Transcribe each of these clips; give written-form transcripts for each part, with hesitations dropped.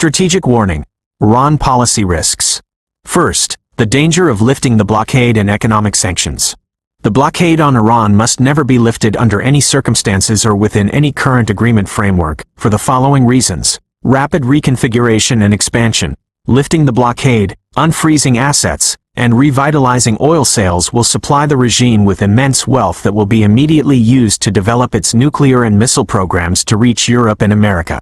Strategic warning. Iran policy risks. First, the danger of lifting the blockade and economic sanctions. The blockade on Iran must never be lifted under any circumstances or within any current agreement framework, for the following reasons. Rapid reconfiguration and expansion. Lifting the blockade, unfreezing assets, and revitalizing oil sales will supply the regime with immense wealth that will be immediately used to develop its nuclear and missile programs to reach Europe and America.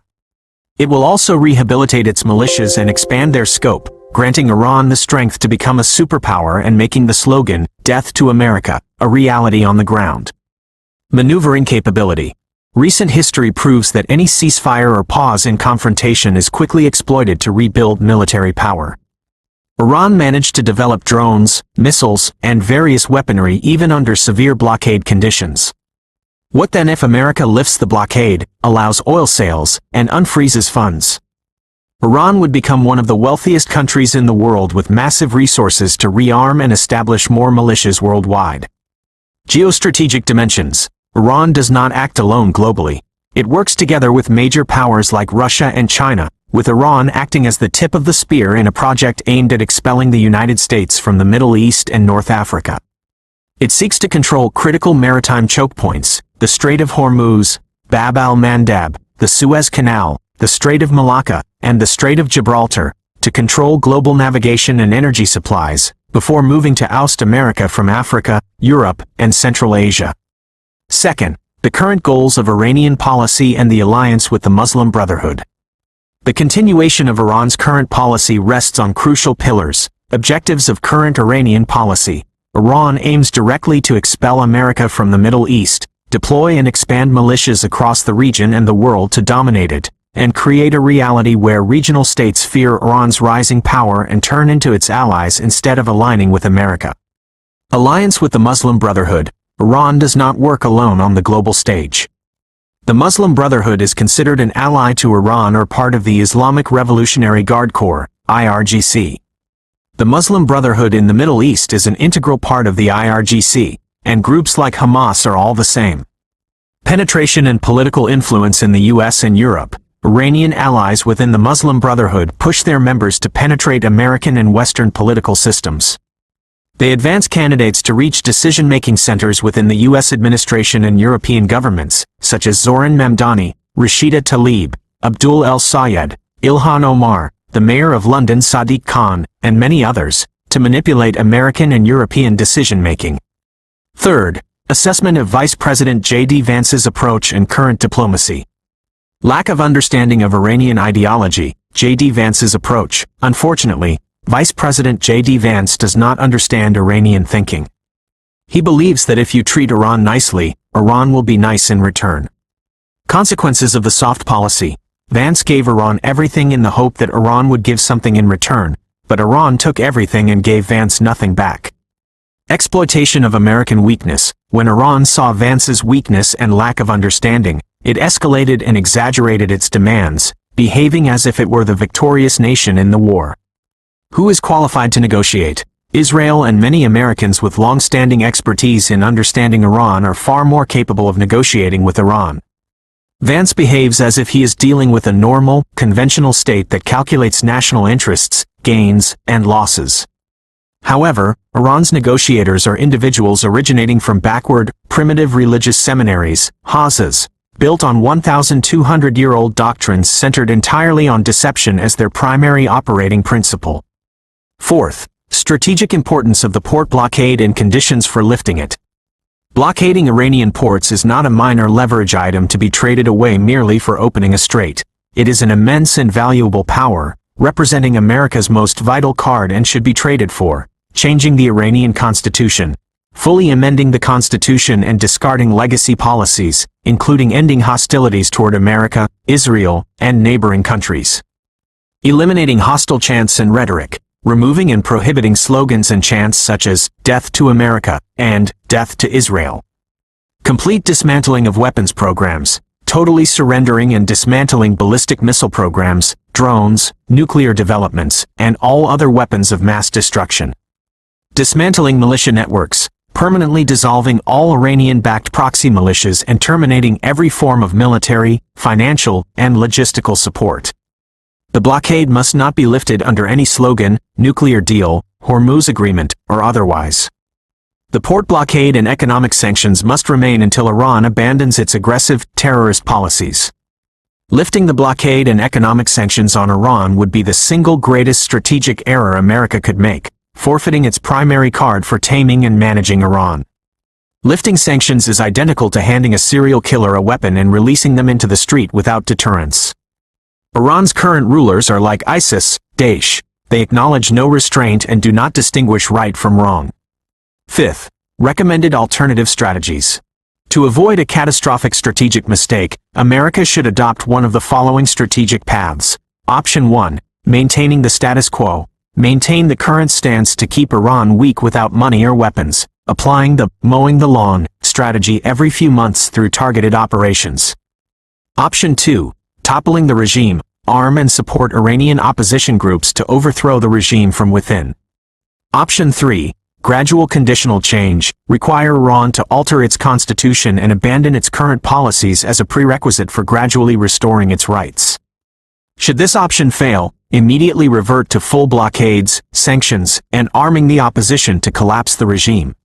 It will also rehabilitate its militias and expand their scope, granting Iran the strength to become a superpower and making the slogan, "Death to America," a reality on the ground. Maneuvering capability. Recent history proves that any ceasefire or pause in confrontation is quickly exploited to rebuild military power. Iran managed to develop drones, missiles, and various weaponry even under severe blockade conditions. What then if America lifts the blockade, allows oil sales, and unfreezes funds? Iran would become one of the wealthiest countries in the world with massive resources to rearm and establish more militias worldwide. Geostrategic dimensions. Iran does not act alone globally. It works together with major powers like Russia and China, with Iran acting as the tip of the spear in a project aimed at expelling the United States from the Middle East and North Africa. It seeks to control critical maritime choke points, the Strait of Hormuz, Bab al-Mandab, the Suez Canal, the Strait of Malacca, and the Strait of Gibraltar, to control global navigation and energy supplies, before moving to oust America from Africa, Europe, and Central Asia. Second, the current goals of Iranian policy and the alliance with the Muslim Brotherhood. The continuation of Iran's current policy rests on crucial pillars. Objectives of current Iranian policy. Iran aims directly to expel America from the Middle East, deploy and expand militias across the region and the world to dominate it, and create a reality where regional states fear Iran's rising power and turn into its allies instead of aligning with America. Alliance with the Muslim Brotherhood. Iran does not work alone on the global stage. The Muslim Brotherhood is considered an ally to Iran or part of the Islamic Revolutionary Guard Corps, IRGC. The Muslim Brotherhood in the Middle East is an integral part of the IRGC, and groups like Hamas are all the same. Penetration and political influence in the US and Europe. Iranian allies within the Muslim Brotherhood push their members to penetrate American and Western political systems. They advance candidates to reach decision-making centers within the US administration and European governments, such as Zoran Mamdani, Rashida Tlaib, Abdul El Sayed, Ilhan Omar, the mayor of London Sadiq Khan, and many others, to manipulate American and European decision-making. Third, assessment of Vice President J.D. Vance's approach and current diplomacy. Lack of understanding of Iranian ideology. J.D. Vance's approach. Unfortunately, Vice President J.D. Vance does not understand Iranian thinking. He believes that if you treat Iran nicely, Iran will be nice in return. Consequences of the soft policy. Vance gave Iran everything in the hope that Iran would give something in return, but Iran took everything and gave Vance nothing back. Exploitation of American weakness. When Iran saw Vance's weakness and lack of understanding, it escalated and exaggerated its demands, behaving as if it were the victorious nation in the war. Who is qualified to negotiate? Israel and many Americans with long-standing expertise in understanding Iran are far more capable of negotiating with Iran. Vance behaves as if he is dealing with a normal, conventional state that calculates national interests, gains, and losses. However, Iran's negotiators are individuals originating from backward, primitive religious seminaries, hazas, built on 1,200-year-old doctrines centered entirely on deception as their primary operating principle. Fourth, strategic importance of the port blockade and conditions for lifting it. Blockading Iranian ports is not a minor leverage item to be traded away merely for opening a strait. It is an immense and valuable power, representing America's most vital card, and should be traded for changing the Iranian constitution, fully amending the constitution and discarding legacy policies, including ending hostilities toward America, Israel, and neighboring countries. Eliminating hostile chants and rhetoric. Removing and prohibiting slogans and chants such as "Death to America" and "Death to Israel." Complete dismantling of weapons programs, totally surrendering and dismantling ballistic missile programs, drones, nuclear developments, and all other weapons of mass destruction. Dismantling militia networks, permanently dissolving all Iranian-backed proxy militias and terminating every form of military, financial, and logistical support. The blockade must not be lifted under any slogan, nuclear deal, Hormuz agreement, or otherwise. The port blockade and economic sanctions must remain until Iran abandons its aggressive, terrorist policies. Lifting the blockade and economic sanctions on Iran would be the single greatest strategic error America could make, forfeiting its primary card for taming and managing Iran. Lifting sanctions is identical to handing a serial killer a weapon and releasing them into the street without deterrence. Iran's current rulers are like ISIS, Daesh. They acknowledge no restraint and do not distinguish right from wrong. Fifth, recommended alternative strategies. To avoid a catastrophic strategic mistake, America should adopt one of the following strategic paths. Option 1, maintaining the status quo. Maintain the current stance to keep Iran weak without money or weapons, applying the mowing the lawn strategy every few months through targeted operations. Option 2, toppling the regime, arm and support Iranian opposition groups to overthrow the regime from within. Option 3, gradual conditional change, require Iran to alter its constitution and abandon its current policies as a prerequisite for gradually restoring its rights. Should this option fail, immediately revert to full blockades, sanctions, and arming the opposition to collapse the regime.